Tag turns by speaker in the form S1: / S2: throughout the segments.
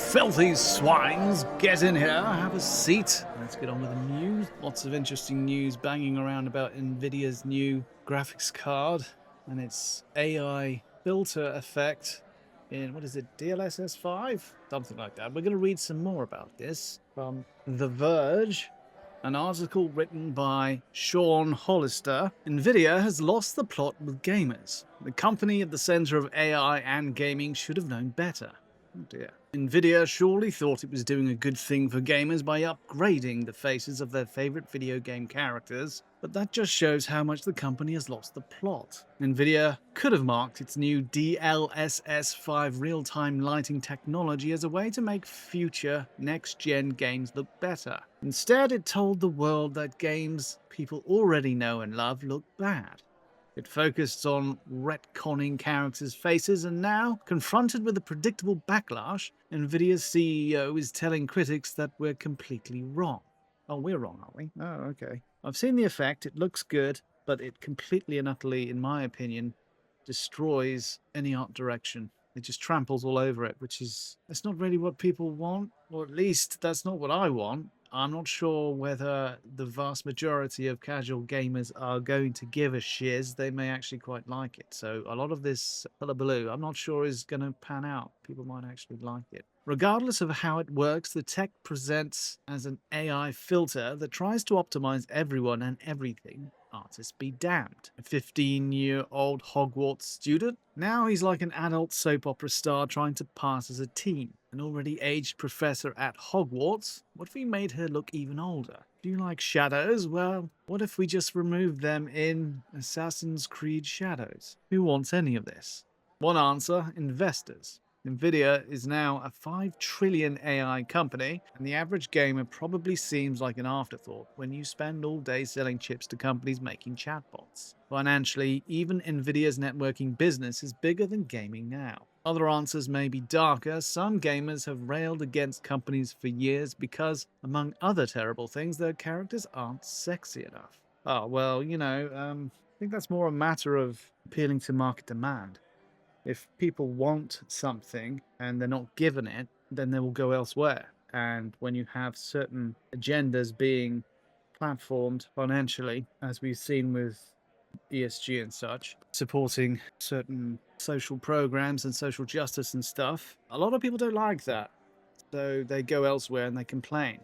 S1: filthy swines, get in here, have a seat. Let's get on with the news. Lots of interesting news banging around about Nvidia's new graphics card and its AI filter effect in, what is it, DLSS 5? Something like that. We're going to read some more about this from The Verge. An article written by Sean Hollister. Nvidia has lost the plot with gamers. The company at the center of AI and gaming should have known better. Oh dear. Nvidia surely thought it was doing a good thing for gamers by upgrading the faces of their favorite video game characters, but that just shows how much the company has lost the plot. Nvidia could have marked its new DLSS 5 real-time lighting technology as a way to make future next-gen games look better. Instead, it told the world that games people already know and love look bad. It focused on retconning characters' faces, and now, confronted with a predictable backlash, Nvidia's CEO is telling critics that we're completely wrong. Oh, we're wrong, aren't we? Oh, okay. I've seen the effect, it looks good, but it completely and utterly, in my opinion, destroys any art direction. It just tramples all over it, that's not really what people want, or at least that's not what I want. I'm not sure whether the vast majority of casual gamers are going to give a shiz. They may actually quite like it. So a lot of this hullabaloo, I'm not sure is going to pan out. People might actually like it. Regardless of how it works, the tech presents as an AI filter that tries to optimize everyone and everything. Artists be damned. A 15-year-old Hogwarts student? Now he's like an adult soap opera star trying to pass as a teen. An already aged professor at Hogwarts? What if we made her look even older? Do you like shadows? Well, what if we just removed them in Assassin's Creed Shadows? Who wants any of this? One answer, investors. Nvidia is now a 5 trillion AI company, and the average gamer probably seems like an afterthought when you spend all day selling chips to companies making chatbots. Financially, even Nvidia's networking business is bigger than gaming now. Other answers may be darker. Some gamers have railed against companies for years because, among other terrible things, their characters aren't sexy enough. Oh, well, I think that's more a matter of appealing to market demand. If people want something and they're not given it, then they will go elsewhere. And when you have certain agendas being platformed financially, as we've seen with ESG and such, supporting certain social programs and social justice and stuff, a lot of people don't like that. So they go elsewhere and they complain.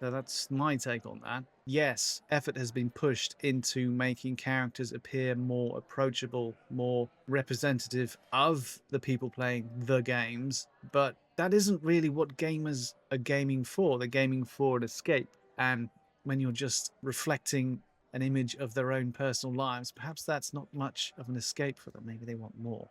S1: So that's my take on that. Yes, effort has been pushed into making characters appear more approachable, more representative of the people playing the games, but that isn't really what gamers are gaming for. They're gaming for an escape. And when you're just reflecting an image of their own personal lives, perhaps that's not much of an escape for them. Maybe they want more.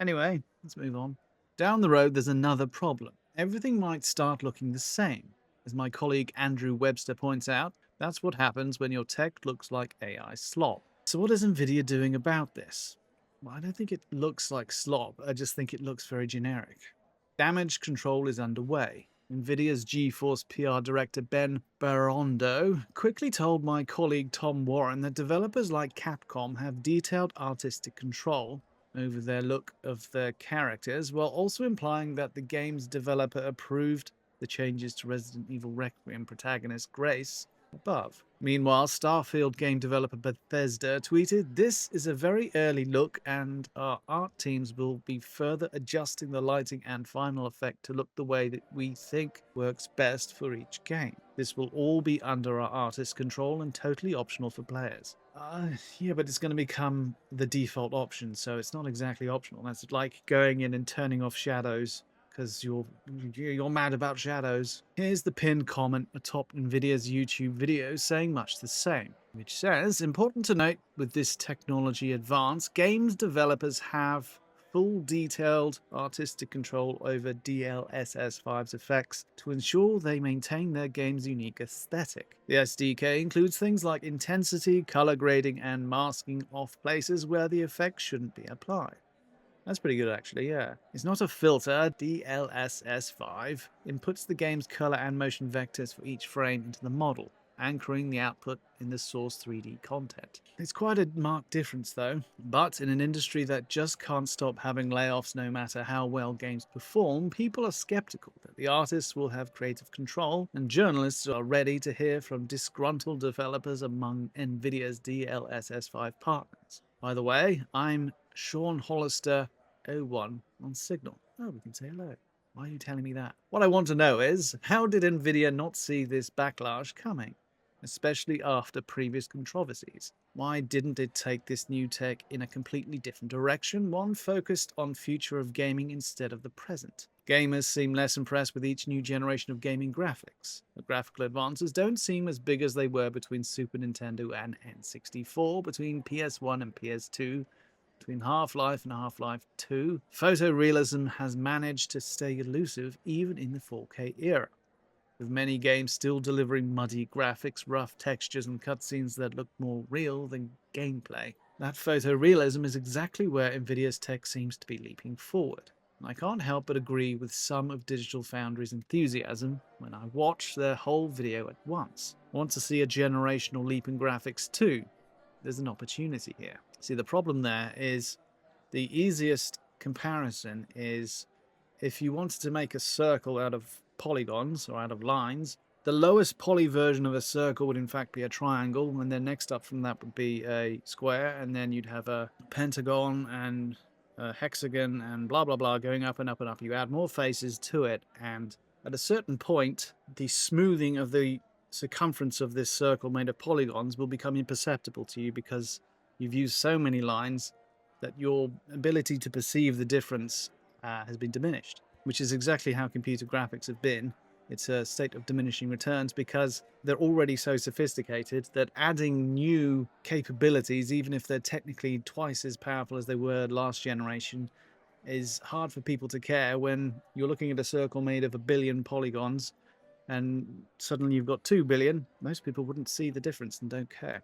S1: Anyway, let's move on. Down the road, there's another problem. Everything might start looking the same. As my colleague Andrew Webster points out, that's what happens when your tech looks like AI slop. So what is Nvidia doing about this? Well, I don't think it looks like slop, I just think it looks very generic. Damage control is underway. Nvidia's GeForce PR director Ben Barondo quickly told my colleague Tom Warren that developers like Capcom have detailed artistic control over their look of their characters, while also implying that the game's developer approved the changes to Resident Evil Requiem protagonist Grace above. Meanwhile, Starfield game developer Bethesda tweeted, "This is a very early look and our art teams will be further adjusting the lighting and final effect to look the way that we think works best for each game. This will all be under our artist's control and totally optional for players." Yeah, but it's going to become the default option, so it's not exactly optional. That's like going in and turning off shadows because you're mad about shadows. Here's the pinned comment atop Nvidia's YouTube video saying much the same, which says, "Important to note with this technology advance, games developers have full detailed artistic control over DLSS 5's effects to ensure they maintain their game's unique aesthetic. The SDK includes things like intensity, color grading, and masking off places where the effect shouldn't be applied." That's pretty good, actually, yeah. It's not a filter. DLSS 5 inputs the game's color and motion vectors for each frame into the model. anchoring the output in the source 3D content. It's quite a marked difference though, but in an industry that just can't stop having layoffs no matter how well games perform, people are skeptical that the artists will have creative control, and journalists are ready to hear from disgruntled developers among Nvidia's DLSS 5 partners. By the way, I'm Sean Hollister 01 on Signal. Oh, we can say hello. Why are you telling me that? What I want to know is, how did Nvidia not see this backlash coming, especially after previous controversies? Why didn't it take this new tech in a completely different direction, one focused on future of gaming instead of the present? Gamers seem less impressed with each new generation of gaming graphics. The graphical advances don't seem as big as they were between Super Nintendo and N64, between PS1 and PS2, between Half-Life and Half-Life 2, photorealism has managed to stay elusive even in the 4K era, with many games still delivering muddy graphics, rough textures, and cutscenes that look more real than gameplay. That photorealism is exactly where Nvidia's tech seems to be leaping forward. I can't help but agree with some of Digital Foundry's enthusiasm when I watch their whole video at once. I want to see a generational leap in graphics too. There's an opportunity here. See, the problem there is the easiest comparison is if you wanted to make a circle out of polygons or out of lines, the lowest poly version of a circle would in fact be a triangle, and then next up from that would be a square, and then you'd have a pentagon and a hexagon and blah blah blah going up and up and up. You add more faces to it, and at a certain point, the smoothing of the circumference of this circle made of polygons will become imperceptible to you because you've used so many lines that your ability to perceive the difference has been diminished, which is exactly how computer graphics have been. It's a state of diminishing returns because they're already so sophisticated that adding new capabilities, even if they're technically twice as powerful as they were last generation, is hard for people to care when you're looking at a circle made of 1 billion polygons and suddenly you've got 2 billion. Most people wouldn't see the difference and don't care,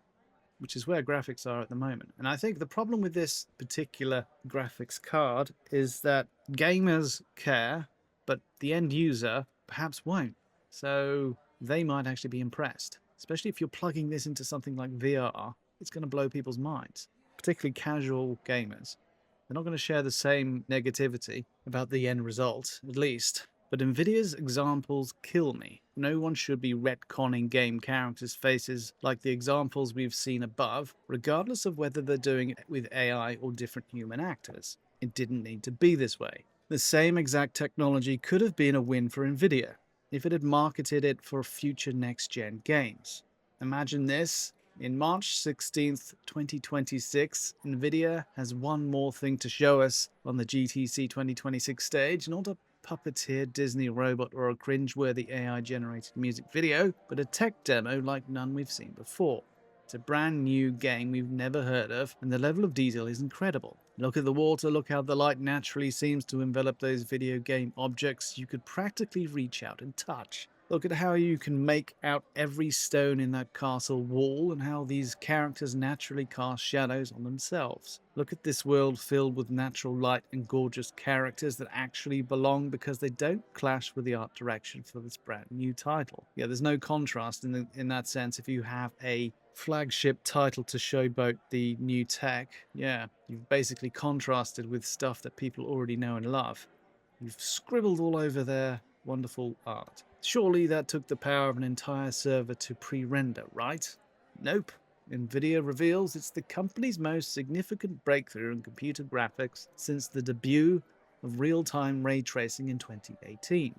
S1: which is where graphics are at the moment. And I think the problem with this particular graphics card is that gamers care, but the end user perhaps won't. So they might actually be impressed, especially if you're plugging this into something like VR. It's going to blow people's minds, particularly casual gamers. They're not going to share the same negativity about the end result, at least. But Nvidia's examples kill me. No one should be retconning game characters' faces like the examples we've seen above, regardless of whether they're doing it with AI or different human actors. It didn't need to be this way. The same exact technology could have been a win for Nvidia if it had marketed it for future next-gen games. Imagine this. In March 16th, 2026, Nvidia has one more thing to show us on the GTC 2026 stage, not a puppeteer Disney robot or a cringe-worthy AI-generated music video, but a tech demo like none we've seen before. It's a brand new game we've never heard of, and the level of detail is incredible. Look at the water, look how the light naturally seems to envelop those video game objects you could practically reach out and touch. Look at how you can make out every stone in that castle wall and how these characters naturally cast shadows on themselves. Look at this world filled with natural light and gorgeous characters that actually belong because they don't clash with the art direction for this brand new title. Yeah, there's no contrast in that sense if you have a flagship title to showboat the new tech. Yeah, you've basically contrasted with stuff that people already know and love. You've scribbled all over their wonderful art. Surely that took the power of an entire server to pre-render, right? Nope. Nvidia reveals it's the company's most significant breakthrough in computer graphics since the debut of real-time ray tracing in 2018.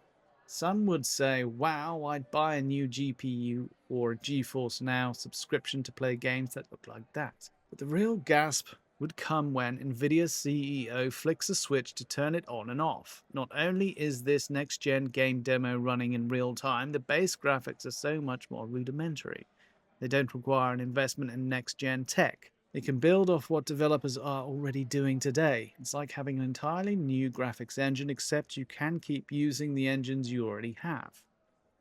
S1: Some would say, wow, I'd buy a new GPU or a GeForce Now subscription to play games that look like that. But the real gasp would come when Nvidia's CEO flicks a switch to turn it on and off. Not only is this next-gen game demo running in real time, the base graphics are so much more rudimentary. They don't require an investment in next-gen tech. They can build off what developers are already doing today. It's like having an entirely new graphics engine, except you can keep using the engines you already have.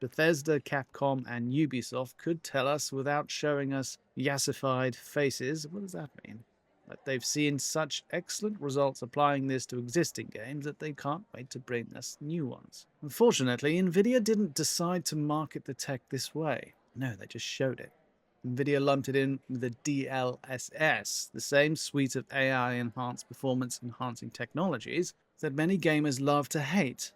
S1: Bethesda, Capcom, and Ubisoft could tell us without showing us yassified faces. What does that mean? But they've seen such excellent results applying this to existing games that they can't wait to bring us new ones. Unfortunately, Nvidia didn't decide to market the tech this way. No, they just showed it. Nvidia lumped it in with the DLSS, the same suite of AI-enhanced performance-enhancing technologies that many gamers love to hate.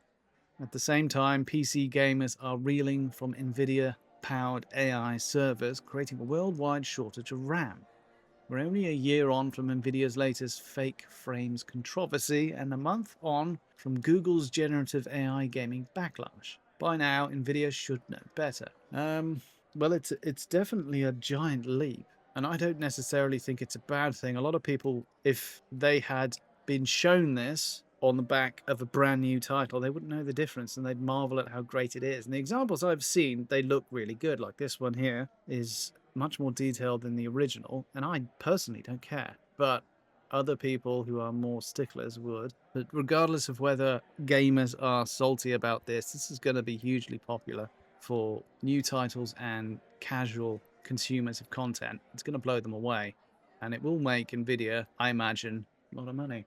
S1: At the same time, PC gamers are reeling from Nvidia-powered AI servers, creating a worldwide shortage of RAM. We're only a year on from Nvidia's latest fake frames controversy and a month on from Google's generative AI gaming backlash. By now, Nvidia should know better. Well, it's definitely a giant leap, and I don't necessarily think it's a bad thing. A lot of people, if they had been shown this on the back of a brand new title, they wouldn't know the difference and they'd marvel at how great it is. And the examples I've seen, they look really good. Like this one here is much more detailed than the original, and I personally don't care. But other people who are more sticklers would. But regardless of whether gamers are salty about this, this is going to be hugely popular for new titles and casual consumers of content. It's going to blow them away, and it will make Nvidia, I imagine, a lot of money.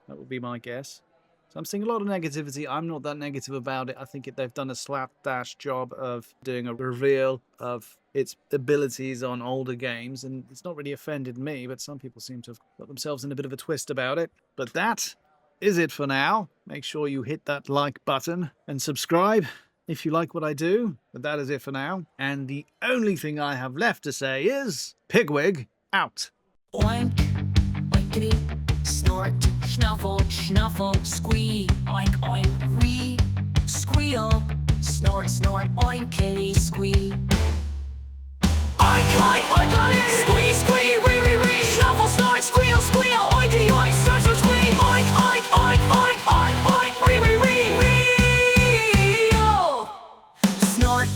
S1: That would be my guess. So I'm seeing a lot of negativity. I'm not that negative about it. I think they've done a slapdash job of doing a reveal of its abilities on older games, and it's not really offended me, but some people seem to have got themselves in a bit of a twist about it. But that is it for now. Make sure you hit that like button and subscribe if you like what I do. But that is it for now. And the only thing I have left to say is Pigwig out.
S2: Oink, oinkity, snort, snuffle, snuffle, squeal, oink, oink, wee, squeal, snort, snort, oinkity, squeal. Oink, oink, oink, squeal, squeal, wee, wee, wee, snuffle, snort, squeal, squeal, oinkity, oink, snort, snort, squeal, oink, oink, oink, oink, oink, oink, wee, wee, wee, wee, oh. Snort,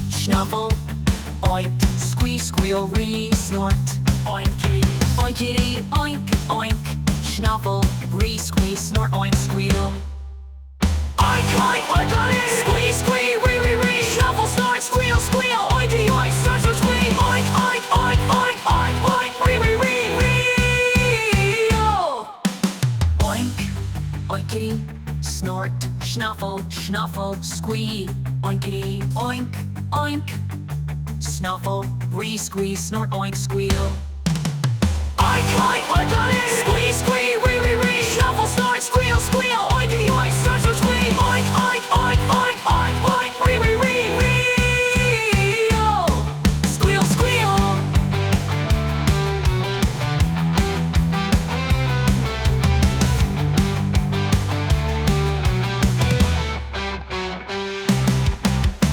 S2: snuffle, oink, squeal, squeal, wee, snort, oinkity, oinkity, oink, oink, snuffle, wee, squeal, snort, oink, squeal. Oink, oink, oink, oink, squeal, squeal, wee, wee, wee, snuffle, snort, squeal, squeal, oinkity, oink, snort, snort, squeal, oink, oink, oink, oink, oink, oink, wee, wee, wee, wee, oh. Oink, oinkity, snort, snuffle, snuffle, squeal, oinkity, oink, oink, snuffle, wee, squeal, snort, oink, squeal. Oink, oink, oink, oink, squeal, squeal, wee, wee, wee, snuffle, snort, squeal, squeal, oinkity, oink, snort, snort, squeal, oink, oink, oink, oink, oink, oink, wee, wee, wee, wee, oh. Squeal, squeal.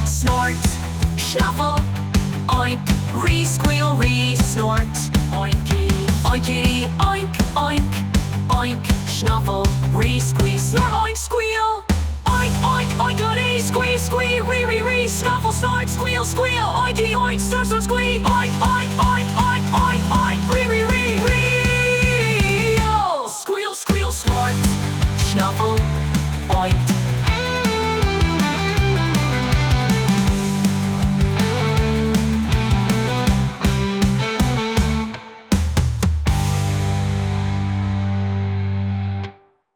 S2: Snort, snuffle, oink, re, squeal, re, snort, oinky, oinkity, oink, oink, oink, snuffle, re, squeal, snort, oink, squeal, oink, oink, oinkity, squeal, squeal, re, re, re, snuffle, snort, squeal, squeal, oinky, oink, snort, snort, squeal, oink, oink,